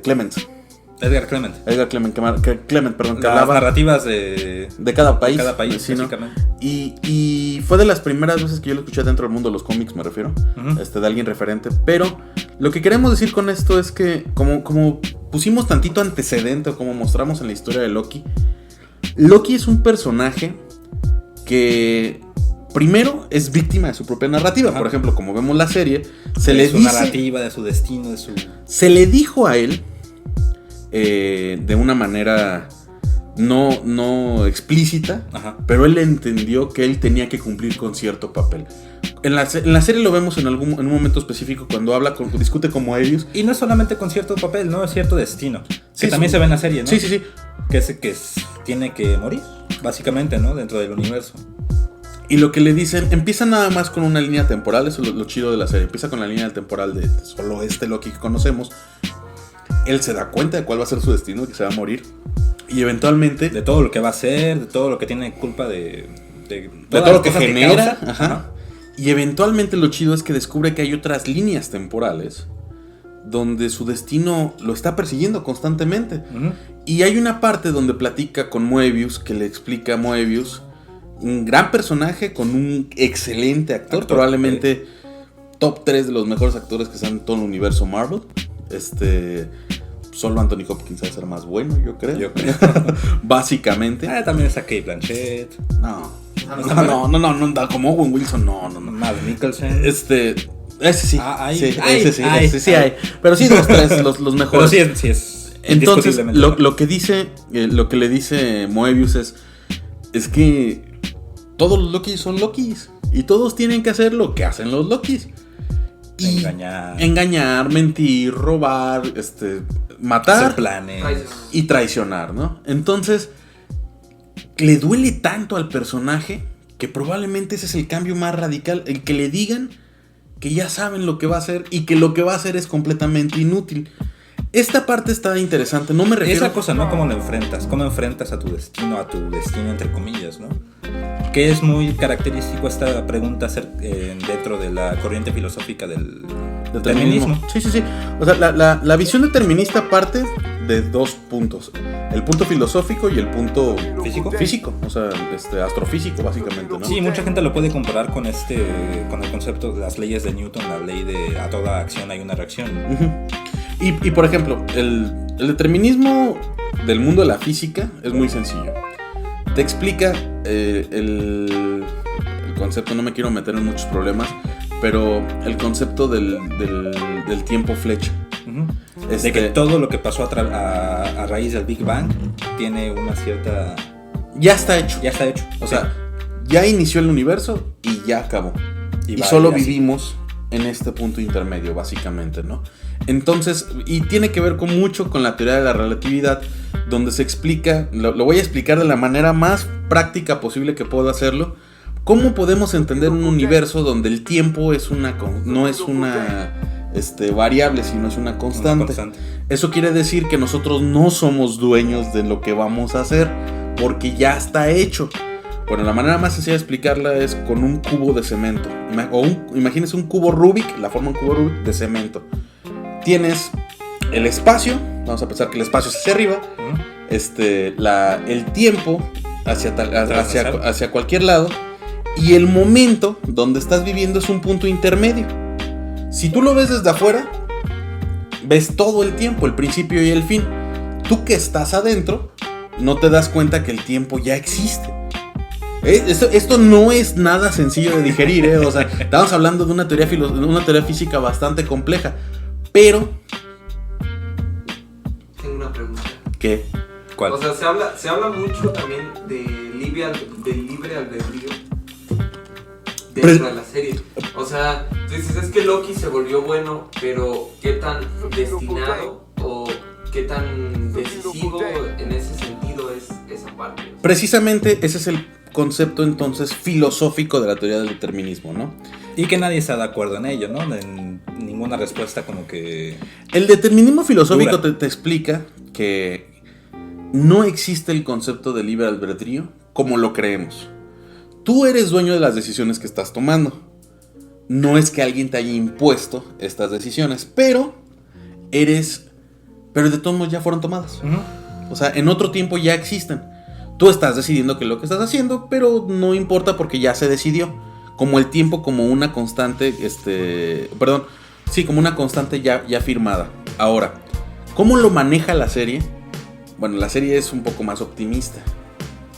Clement. Edgar Clement, perdón. Que las narrativas de cada país. De cada país, sí, básicamente. ¿No? Y fue de las primeras veces que yo lo escuché dentro del mundo de los cómics, me refiero. De alguien referente. Pero lo que queremos decir con esto es que, como pusimos tantito antecedente, o como mostramos en la historia de Loki, Loki es un personaje que primero es víctima de su propia narrativa. Por ejemplo, como vemos la serie, de su narrativa, de su destino, Se le dijo a él, de una manera no explícita, pero él entendió que él tenía que cumplir con cierto papel. En la serie lo vemos en un momento específico cuando discute con Moebius. Y no es solamente con cierto papel, ¿no? Es cierto destino. Que también se ve en la serie, ¿no? Sí. Que tiene que morir, básicamente, ¿no? Dentro del universo. Y lo que le dicen, empieza nada más con una línea temporal, eso es lo chido de la serie. Empieza con la línea temporal de solo Loki que conocemos. Él se da cuenta de cuál va a ser su destino, que se va a morir. Y eventualmente... De todo lo que va a hacer, de todo lo que tiene culpa de todo lo que genera. Y eventualmente lo chido es que descubre que hay otras líneas temporales donde su destino lo está persiguiendo constantemente. Y hay una parte donde platica con Moebius, que le explica a Moebius, un gran personaje con un excelente actor probablemente top 3 de los mejores actores que están en todo el universo Marvel. Solo Anthony Hopkins va a ser más bueno, yo creo. Básicamente. También está Cate Blanchett. No, como Owen Wilson, no. Matt Mikkelsen. Ese sí. Ese sí hay. Pero sí, los tres, los mejores. Pero sí es. Entonces, lo que le dice Moebius es que todos los Lokis son Lokis. Y todos tienen que hacer lo que hacen los Lokis. Engañar, mentir, robar, matar, hacer planes y traicionar, ¿no? Entonces, le duele tanto al personaje que probablemente ese es el cambio más radical, el que le digan que ya saben lo que va a hacer y que lo que va a hacer es completamente inútil. Esta parte está interesante, no me refiero... Esa cosa, ¿no? ¿Cómo lo enfrentas? ¿Cómo enfrentas a tu destino entre comillas, ¿no? Que es muy característico esta pregunta dentro de la corriente filosófica del determinismo. Sí. O sea, la visión determinista parte de dos puntos. El punto filosófico y el punto físico. O sea, astrofísico, básicamente, ¿no? Sí, mucha gente lo puede comparar con el concepto de las leyes de Newton, la ley de a toda acción hay una reacción. Y por ejemplo, el determinismo del mundo de la física es muy sencillo. Te explica el concepto, no me quiero meter en muchos problemas, pero el concepto del tiempo flecha. De que todo lo que pasó a raíz del Big Bang tiene una cierta... Ya está hecho. O sea, ya inició el universo y ya acabó. Y solo vivimos en este punto intermedio, básicamente, ¿no? Entonces, y tiene que ver mucho con la teoría de la relatividad, donde se explica, lo voy a explicar de la manera más práctica posible que puedo hacerlo, cómo podemos entender un universo donde el tiempo no es una variable, sino es una constante. Eso quiere decir que nosotros no somos dueños de lo que vamos a hacer, porque ya está hecho. Bueno, la manera más sencilla de explicarla es con un cubo de cemento. Imagínense un cubo Rubik, la forma de un cubo Rubik de cemento. Tienes el espacio, vamos a pensar que el espacio es hacia arriba, el tiempo hacia cualquier lado, y el momento donde estás viviendo es un punto intermedio. Si tú lo ves desde afuera, ves todo el tiempo, el principio y el fin. Tú que estás adentro, no te das cuenta que el tiempo ya existe. Esto no es nada sencillo de digerir, O sea, estamos hablando de una teoría física bastante compleja. Pero... Tengo una pregunta. ¿Qué? ¿Cuál? O sea, se habla mucho también del libre albedrío dentro de la serie. O sea, tú dices, es que Loki se volvió bueno, pero ¿qué tan destinado o qué tan decisivo en ese sentido es esa parte? Precisamente ese es el concepto entonces filosófico de la teoría del determinismo, ¿no? Y que nadie está de acuerdo en ello, ¿no? En ninguna respuesta como que... El determinismo filosófico te explica que no existe el concepto de libre albedrío como lo creemos. Tú eres dueño de las decisiones que estás tomando. No es que alguien te haya impuesto estas decisiones, pero de todos modos ya fueron tomadas. O sea, en otro tiempo ya existen. Tú estás decidiendo qué es lo que estás haciendo, pero no importa porque ya se decidió. Como el tiempo, como una constante, como una constante ya firmada. Ahora, ¿cómo lo maneja la serie? Bueno, la serie es un poco más optimista.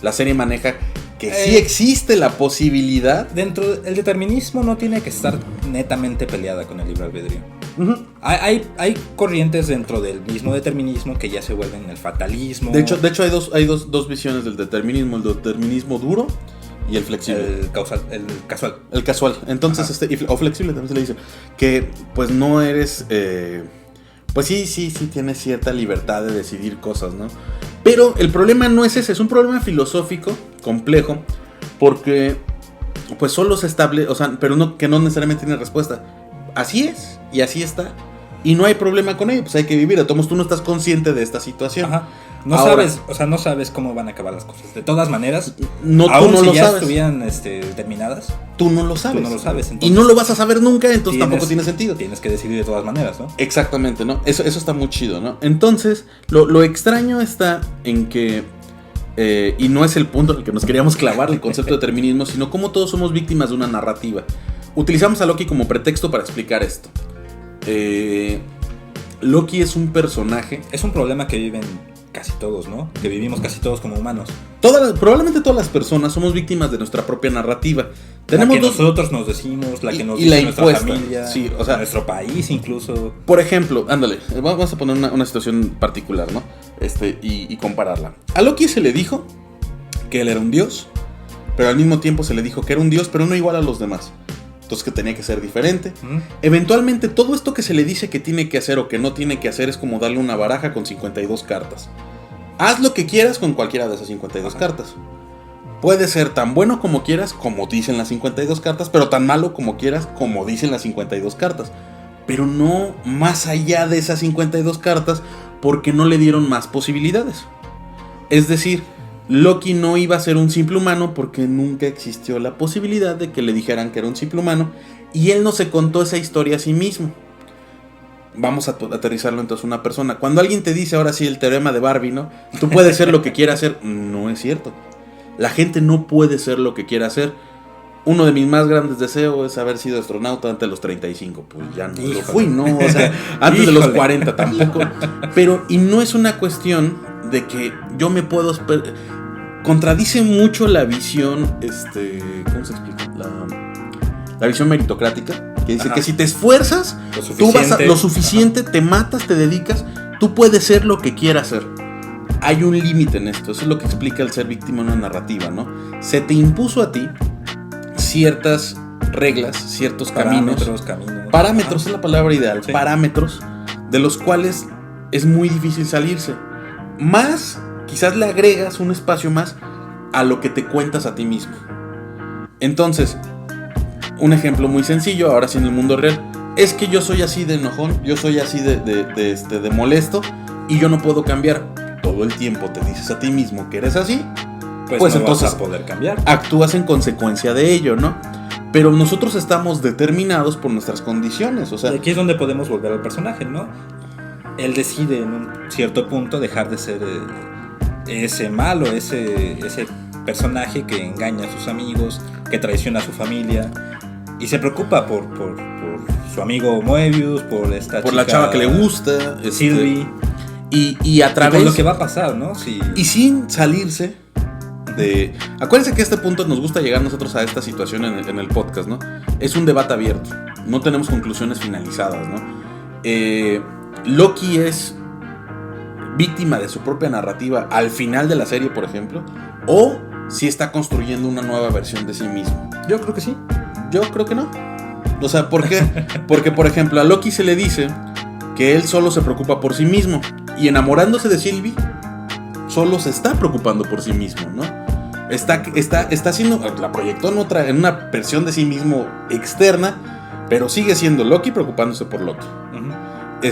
La serie maneja que sí existe la posibilidad. El determinismo no tiene que estar netamente peleada con el libre albedrío. Uh-huh. Hay corrientes dentro del mismo determinismo que ya se vuelven el fatalismo. De hecho hay dos visiones del determinismo, el determinismo duro y el flexible. El casual. El casual. Entonces, o flexible también se le dice. Que pues no eres... pues sí tienes cierta libertad de decidir cosas, ¿no? Pero el problema no es ese, es un problema filosófico complejo, porque pues solo se establece, o sea, pero no, que no necesariamente tiene respuesta. Así es, y así está. Y no hay problema con ello, pues hay que vivir. De todos modos, tú no estás consciente de esta situación. Ajá. No sabes cómo van a acabar las cosas. De todas maneras, no, aún tú no si lo ya sabes. Estuvieran determinadas, tú no lo sabes. Entonces, y no lo vas a saber nunca, entonces tampoco tiene sentido. Tienes que decidir de todas maneras, ¿no? Exactamente, ¿no? Eso está muy chido, ¿no? Entonces, lo extraño está en que, y no es el punto en el que nos queríamos clavar el concepto de determinismo, sino cómo todos somos víctimas de una narrativa. Utilizamos a Loki como pretexto para explicar esto. Loki es un personaje. Es un problema que viven casi todos, ¿no? Que vivimos casi todos como humanos. Probablemente todas las personas somos víctimas de nuestra propia narrativa. Tenemos la que nosotros nos decimos, la que nos dice nuestra familia, sí, o sea, nuestro país incluso. Por ejemplo, ándale, vamos a poner una situación particular, ¿no? Y compararla. A Loki se le dijo que él era un dios, pero al mismo tiempo se le dijo que era un dios, pero no igual a los demás. Entonces que tenía que ser diferente. Eventualmente todo esto que se le dice que tiene que hacer o que no tiene que hacer es como darle una baraja con 52 cartas. Haz lo que quieras con cualquiera de esas 52 cartas. Puede ser tan bueno como quieras, como dicen las 52 cartas, pero tan malo como quieras, como dicen las 52 cartas. Pero no más allá de esas 52 cartas, porque no le dieron más posibilidades. Es decir, Loki no iba a ser un simple humano porque nunca existió la posibilidad de que le dijeran que era un simple humano, y él no se contó esa historia a sí mismo. Vamos a aterrizarlo entonces una persona. Cuando alguien te dice ahora sí el teorema de Barbie, ¿no? Tú puedes ser lo que quieras hacer. No es cierto. La gente no puede ser lo que quiera hacer. Uno de mis más grandes deseos es haber sido astronauta antes de los 35. Pues ya no lo fui, ¿no? O sea, antes de los 40 tampoco. Pero, y no es una cuestión de que yo me puedo... Contradice mucho la visión, ¿cómo se explica? La visión meritocrática, que dice que si te esfuerzas, tú vas lo suficiente, te matas, te dedicas, tú puedes ser lo que quieras ser. Hay un límite en esto, eso es lo que explica el ser víctima en una narrativa, ¿no? Se te impuso a ti ciertas reglas, ciertos caminos. Parámetros es la palabra ideal, sí. Parámetros de los cuales es muy difícil salirse. Más, quizás le agregas un espacio más a lo que te cuentas a ti mismo. Entonces, un ejemplo muy sencillo, ahora sí en el mundo real, es que yo soy así de enojón, yo soy así de molesto y yo no puedo cambiar. Todo el tiempo te dices a ti mismo que eres así, pues no entonces vas a poder cambiar. Actúas en consecuencia de ello, ¿no? Pero nosotros estamos determinados por nuestras condiciones, o sea... Y aquí es donde podemos volver al personaje, ¿no? Él decide en un cierto punto dejar de ser ese malo, ese personaje que engaña a sus amigos, que traiciona a su familia y se preocupa por su amigo Moebius, por esta por chica, la chava que le gusta, Sylvie, y a través y por lo que va a pasar, ¿no? Sí. Y sin salirse de... Acuérdense que a este punto nos gusta llegar nosotros a esta situación en el podcast, ¿no? Es un debate abierto, no tenemos conclusiones finalizadas, ¿no? Loki es víctima de su propia narrativa al final de la serie, por ejemplo, o si está construyendo una nueva versión de sí mismo. Yo creo que sí. Yo creo que no. O sea, ¿por qué? Porque, por ejemplo, a Loki se le dice que él solo se preocupa por sí mismo, y enamorándose de Sylvie, solo se está preocupando por sí mismo, ¿no? Está haciendo, la proyectó en una versión de sí mismo externa, pero sigue siendo Loki preocupándose por Loki. Yo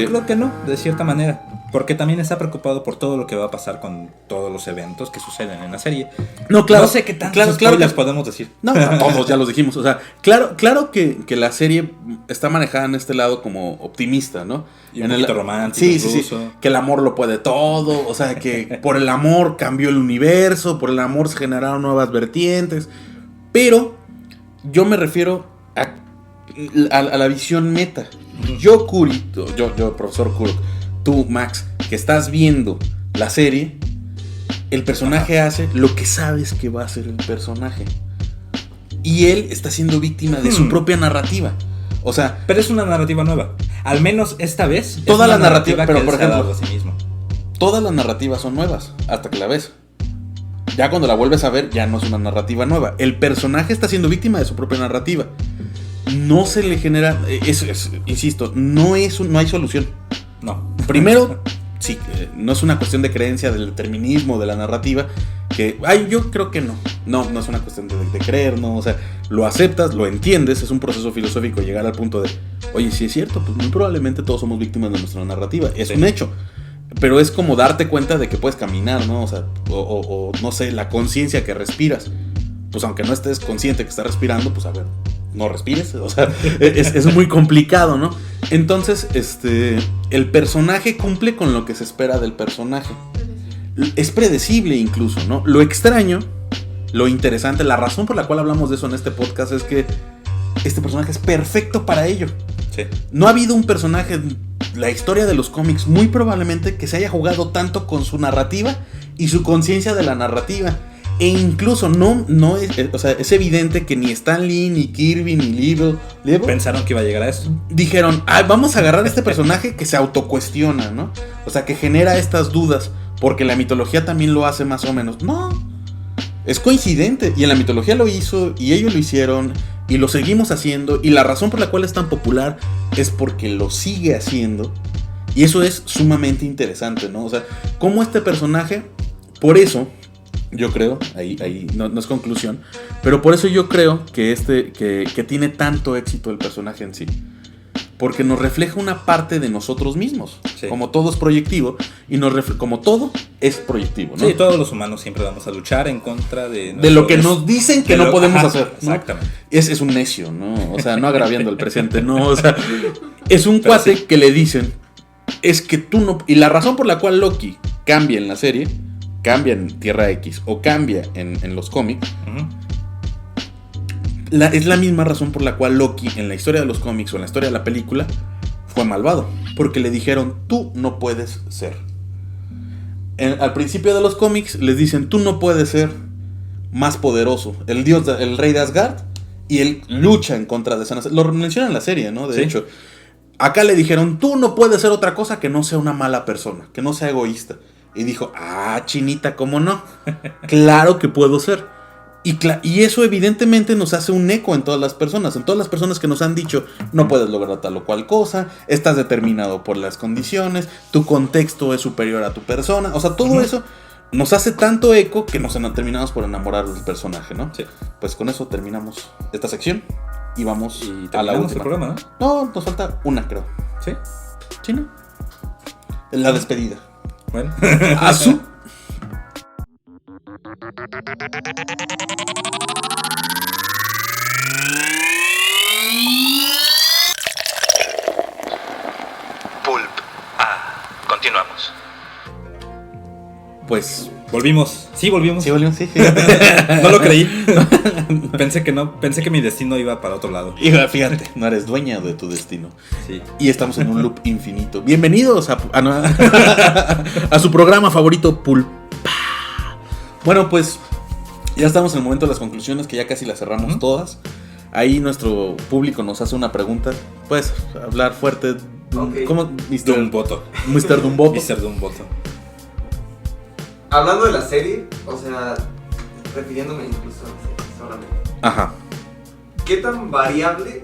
creo que no, de cierta manera, porque también está preocupado por todo lo que va a pasar con todos los eventos que suceden en la serie. No, claro. No sé qué tantos spoilers podemos decir. No, todos ya los dijimos. O sea, claro que la serie está manejada en este lado como optimista, ¿no? Y un poquito romántico. Sí. Que el amor lo puede todo. O sea, que por el amor cambió el universo, por el amor se generaron nuevas vertientes. Pero yo me refiero a la visión meta. Yo, profesor Kurok, tú, Max, que estás viendo la serie, el personaje hace lo que sabes que va a hacer el personaje. Y él está siendo víctima de su propia narrativa. O sea, pero es una narrativa nueva. Al menos esta vez. Toda la narrativa, pero por ejemplo, a sí mismo. Todas las narrativas son nuevas hasta que la ves. Ya cuando la vuelves a ver, ya no es una narrativa nueva. El personaje está siendo víctima de su propia narrativa. No se le genera, insisto, no hay solución. No. Primero, sí, no es una cuestión de creencia del determinismo de la narrativa. Yo creo que no. No es una cuestión de creer, no. O sea, lo aceptas, lo entiendes. Es un proceso filosófico llegar al punto de, oye, si es cierto, pues muy probablemente todos somos víctimas de nuestra narrativa. Es un hecho. Pero es como darte cuenta de que puedes caminar, ¿no? O sea, o no sé, la conciencia que respiras. Pues aunque no estés consciente que estás respirando, pues a ver, no respires. O sea, es muy complicado, ¿no? Entonces, el personaje cumple con lo que se espera del personaje. Es predecible incluso, ¿no? Lo extraño, lo interesante, la razón por la cual hablamos de eso en este podcast es que este personaje es perfecto para ello. Sí. No ha habido un personaje en la historia de los cómics muy probablemente que se haya jugado tanto con su narrativa y su conciencia de la narrativa. E incluso no es, o sea, es evidente que ni Stan Lee, ni Kirby, ni Lieber pensaron que iba a llegar a eso. Dijeron, vamos a agarrar a este personaje que se autocuestiona, ¿no? O sea, que genera estas dudas, porque la mitología también lo hace más o menos. No, es coincidente. Y en la mitología lo hizo, y ellos lo hicieron, y lo seguimos haciendo. Y la razón por la cual es tan popular es porque lo sigue haciendo. Y eso es sumamente interesante, ¿no? O sea, cómo este personaje, por eso, yo creo, ahí no es conclusión, pero por eso yo creo que que tiene tanto éxito el personaje en sí. Porque nos refleja una parte de nosotros mismos. Sí. Como todo es proyectivo, y como todo es proyectivo, ¿no? Sí, todos los humanos siempre vamos a luchar en contra de lo que nos dicen que no podemos hacer, ¿no? Exactamente. Es un necio, ¿no? O sea, no agraviando al presente, ¿no? O sea, es un cuate sí, que le dicen, es que tú no... Y la razón por la cual Loki cambia en la serie, cambia en Tierra X o cambia en los cómics, es la misma razón por la cual Loki en la historia de los cómics o en la historia de la película fue malvado, porque le dijeron, tú no puedes ser. Al principio de los cómics les dicen, tú no puedes ser más poderoso, el rey de Asgard, y él lucha en contra de esa. Lo mencionan en la serie, ¿no? De hecho, acá le dijeron, tú no puedes ser otra cosa que no sea una mala persona, que no sea egoísta. Y dijo, chinita, ¿cómo no? Claro que puedo ser. Y eso evidentemente nos hace un eco en todas las personas que nos han dicho, no puedes lograr tal o cual cosa, estás determinado por las condiciones, tu contexto es superior a tu persona. O sea, todo eso nos hace tanto eco que nos terminamos por enamorar del personaje, ¿no? Sí. Pues con eso terminamos esta sección y vamos a la última. Programa, No, nos falta una, creo. ¿Sí? ¿Sí, no? La despedida. Bueno. Azul. Pulp. Continuamos. Pues volvimos. Sí, volvimos. Sí. No lo creí. Pensé que mi destino iba para otro lado. Fíjate, no eres dueña de tu destino. Sí. Y estamos en un loop infinito. Bienvenidos a su programa favorito, Pulp. Bueno, pues ya estamos en el momento de las conclusiones, que ya casi las cerramos todas. Ahí nuestro público nos hace una pregunta. Puedes hablar fuerte. ¿Cómo? Mr. Dumboto. Mr. Dumboto. Mr. Dumboto. Hablando de la serie, o sea, refiriéndome incluso a la serie solamente. Ajá. ¿Qué tan variable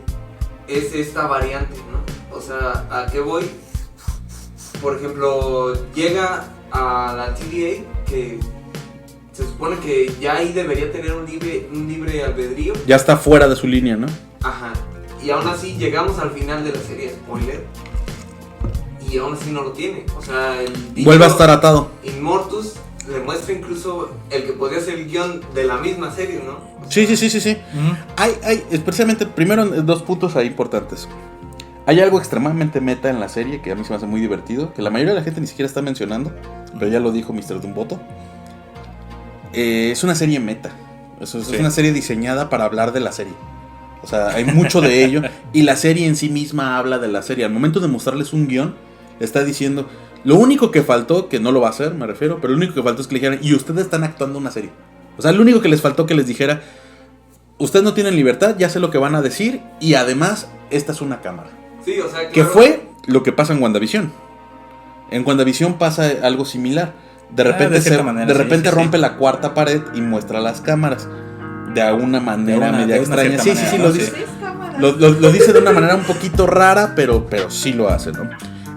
es esta variante, no? O sea, ¿a qué voy? Por ejemplo, llega a la TVA, que se supone que ya ahí debería tener un libre albedrío. Ya está fuera de su línea, ¿no? Ajá. Y aún así llegamos al final de la serie, spoiler. Y aún así no lo tiene. O sea, vuelve a estar atado. Immortus le muestra incluso el que podría ser el guión de la misma serie, ¿no? O sea, sí. Hay, especialmente, primero, dos puntos ahí importantes. Hay algo extremadamente meta en la serie que a mí se me hace muy divertido, que la mayoría de la gente ni siquiera está mencionando, pero ya lo dijo Mr. Dumboto. Es una serie meta. Es una serie diseñada para hablar de la serie. O sea, hay mucho de ello. Y la serie en sí misma habla de la serie. Al momento de mostrarles un guión, está diciendo, lo único que faltó, que no lo va a hacer, me refiero, pero lo único que faltó es que le dijeran, y ustedes están actuando una serie. O sea, lo único que les faltó que les dijera, ustedes no tienen libertad, ya sé lo que van a decir, y además, esta es una cámara. Sí, o sea, claro. Que fue lo que pasa en WandaVision. En WandaVision pasa algo similar. De repente rompe la cuarta pared y muestra las cámaras. De una manera media extraña. Sí, lo dice. Lo dice de una manera un poquito rara, pero sí lo hace, ¿no?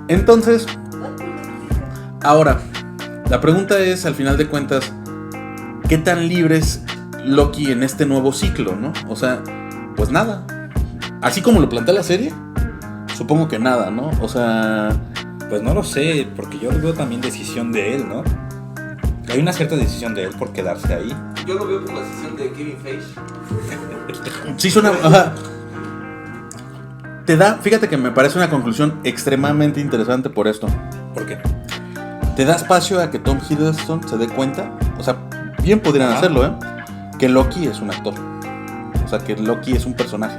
Entonces, ahora, la pregunta es, al final de cuentas, ¿qué tan libre es Loki en este nuevo ciclo, no? O sea, pues nada. Así como lo plantea la serie, supongo que nada, ¿no? O sea... Pues no lo sé, porque yo veo también decisión de él, ¿no? Hay una cierta decisión de él por quedarse ahí. Yo lo veo como decisión de Kevin Feige. Sí, suena... Te da... Fíjate que me parece una conclusión extremadamente interesante por esto. ¿Por qué? Te da espacio a que Tom Hiddleston se dé cuenta, o sea, bien podrían hacerlo, que Loki es un actor. O sea, que Loki es un personaje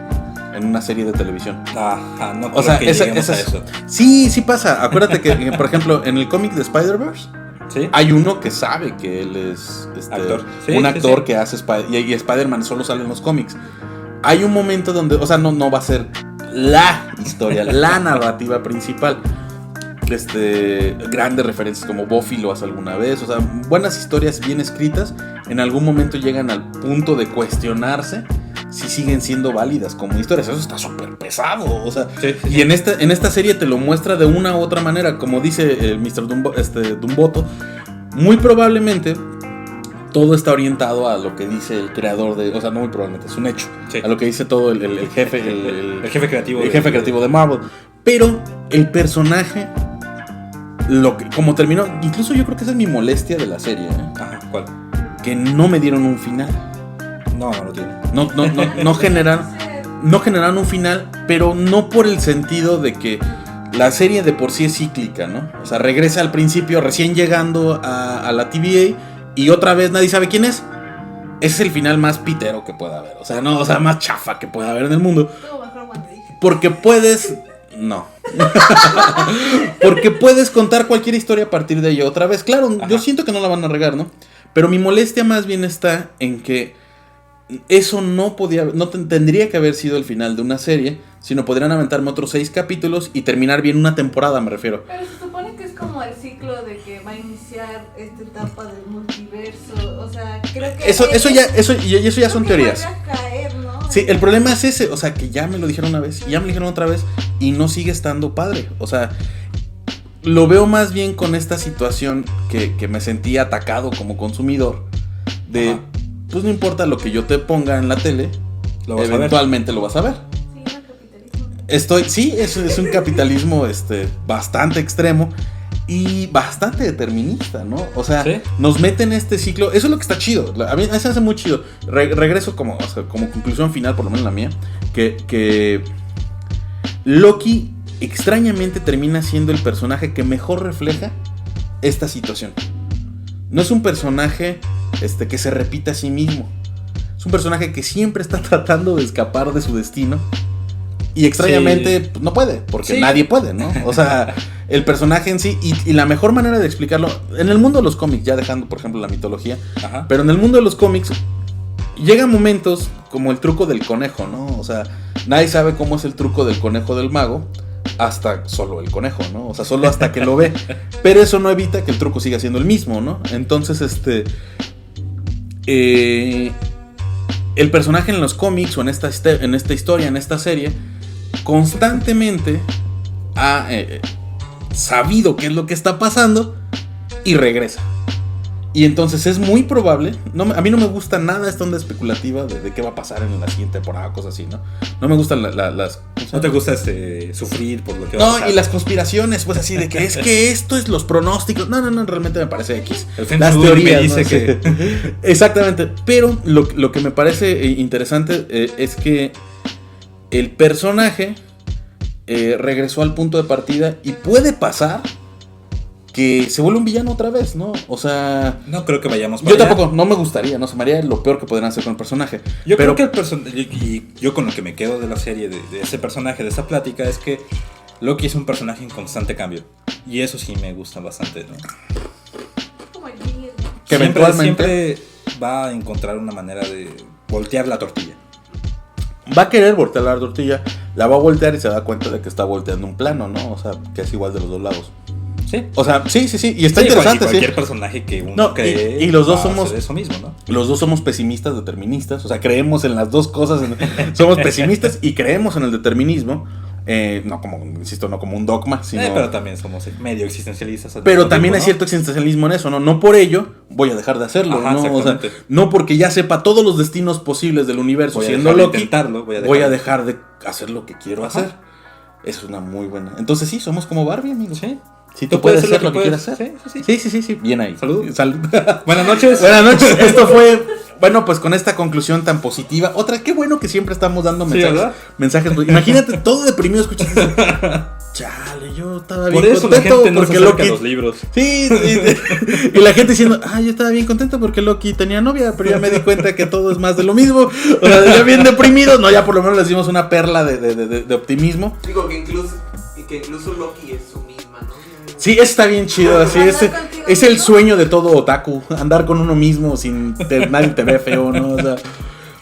en una serie de televisión. No, o sea, que lleguemos a eso. Sí pasa. Acuérdate que, por ejemplo, en el cómic de Spider-Verse, ¿sí? Hay uno que sabe que él es actor. Un actor que hace y Spider-Man solo sale en los cómics. Hay un momento donde, o sea, no va a ser la historia, la narrativa principal. Grandes referencias como Buffy lo hace alguna vez, o sea, buenas historias bien escritas en algún momento llegan al punto de cuestionarse si siguen siendo válidas como historias. Eso está súper pesado, o sea, y en esta serie te lo muestra de una u otra manera, como dice el Mr. Dumboto, muy probablemente todo está orientado a lo que dice el creador de, o sea, no muy probablemente, es un hecho, a lo que dice todo el jefe, el jefe creativo, de Marvel, pero el personaje como terminó, incluso yo creo que esa es mi molestia de la serie, Ajá, ¿cuál? Que no me dieron un final. No lo tiene. No generaron un final, pero no por el sentido de que la serie de por sí es cíclica, ¿no? O sea, regresa al principio recién llegando a la TVA y otra vez nadie sabe quién es. Ese es el final más pitero que pueda haber, o sea, más chafa que pueda haber en el mundo. Porque puedes... No. Porque puedes contar cualquier historia a partir de ello otra vez. Claro, yo siento que no la van a regar, ¿no? Pero mi molestia más bien está en que eso no tendría que haber sido el final de una serie, sino podrían aventarme otros 6 capítulos y terminar bien una temporada, me refiero. Pero se supone que es como el ciclo de que va a iniciar esta etapa del multiverso. O sea, creo que eso ya son teorías. Vaya a caer, ¿no? Sí, el problema es ese, o sea, que ya me lo dijeron una vez y ya me lo dijeron otra vez y no sigue estando padre. O sea, lo veo más bien con esta situación que me sentí atacado como consumidor de, pues no importa lo que yo te ponga en la tele, eventualmente lo vas a ver. Sí, es un capitalismo bastante extremo y bastante determinista, ¿no? O sea, ¿sí? Nos meten en este ciclo. Eso es lo que está chido. A mí se hace muy chido. Regreso como conclusión final, por lo menos la mía, que Loki extrañamente termina siendo el personaje que mejor refleja esta situación. No es un personaje que se repite a sí mismo. Es un personaje que siempre está tratando de escapar de su destino. Y extrañamente pues, no puede, porque nadie puede, ¿no? O sea, el personaje en sí, y la mejor manera de explicarlo, en el mundo de los cómics, ya dejando por ejemplo la mitología, pero en el mundo de los cómics, llegan momentos como el truco del conejo, ¿no? O sea, nadie sabe cómo es el truco del conejo del mago, hasta solo el conejo, ¿no? O sea, solo hasta que lo ve. Pero eso no evita que el truco siga siendo el mismo, ¿no? Entonces, el personaje en los cómics o en esta historia, en esta serie, constantemente ha sabido qué es lo que está pasando y regresa. Y entonces es muy probable, a mí no me gusta nada esta onda especulativa de qué va a pasar en la siguiente temporada, cosas así, ¿no? No me gustan las... ¿No te gusta sufrir por lo que va a pasar? Y las conspiraciones, pues así, de que es que esto es los pronósticos. No, realmente me parece X. Las teorías, me dice que... Exactamente, pero lo que me parece interesante es que el personaje regresó al punto de partida y puede pasar que se vuelve un villano otra vez, ¿no? O sea... No creo que vayamos para allá. Yo tampoco, no me gustaría, no se me haría lo peor que podrían hacer con el personaje. Creo que el personaje, y yo con lo que me quedo de la serie, de ese personaje, de esa plática, es que Loki es un personaje en constante cambio. Y eso sí me gusta bastante, ¿no? Como el Jimmy. Que eventualmente siempre va a encontrar una manera de voltear la tortilla. va a querer voltear la tortilla, la va a voltear y se da cuenta de que está volteando un plano, ¿no? O sea, que es igual de los dos lados. Sí. O sea, sí. Y está interesante, cualquier personaje que uno cree. Y los dos somos eso mismo, ¿no? Los dos somos pesimistas, deterministas. O sea, creemos en las dos cosas. Somos pesimistas y creemos en el determinismo. No como, insisto, no como un dogma, sino... pero también somos medio existencialistas. Pero también hay cierto existencialismo en eso, ¿no? No por ello voy a dejar de hacerlo, Ajá, ¿no? O sea, no porque ya sepa todos los destinos posibles del universo siendo Loki, voy a dejar de hacer lo que quiero hacer. Eso es una muy buena. Entonces sí, somos como Barbie, amigo. Sí. Si tú puedes hacer lo que quieras hacer. Sí. Bien ahí. Salud. Salud. Buenas noches. Buenas noches. Esto fue... Bueno, pues con esta conclusión tan positiva. Otra, qué bueno que siempre estamos dando mensajes. Imagínate, todo deprimido escuchas. Chale, yo estaba bien contento. Por eso la gente no se acerca a los libros. Sí, y la gente diciendo, yo estaba bien contento porque Loki tenía novia, pero ya me di cuenta que todo es más de lo mismo. O sea, ya bien deprimidos. No, ya por lo menos les dimos una perla de optimismo. Digo que incluso Loki es su misma, ¿no? Sí, está bien chido, así es el sueño de todo otaku, andar con uno mismo sin nadie te ve feo, ¿no? O sea,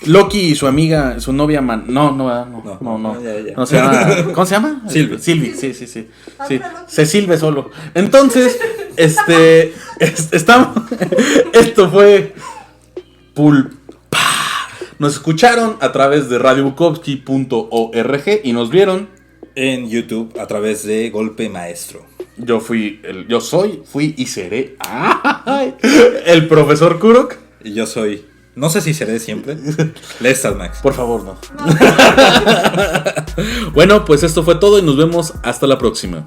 Loki y su amiga, su novia no se llama, ¿cómo se llama? Sylvie, sí. Se silbe solo. Entonces, estamos, esto fue Pulpa. Nos escucharon a través de radiobukovsky.org y nos vieron en YouTube a través de Golpe Maestro. Yo fui y seré el profesor Kurok. Y yo soy, no sé si seré siempre, Lestat Max. Por favor, no. Bueno, pues esto fue todo y nos vemos hasta la próxima.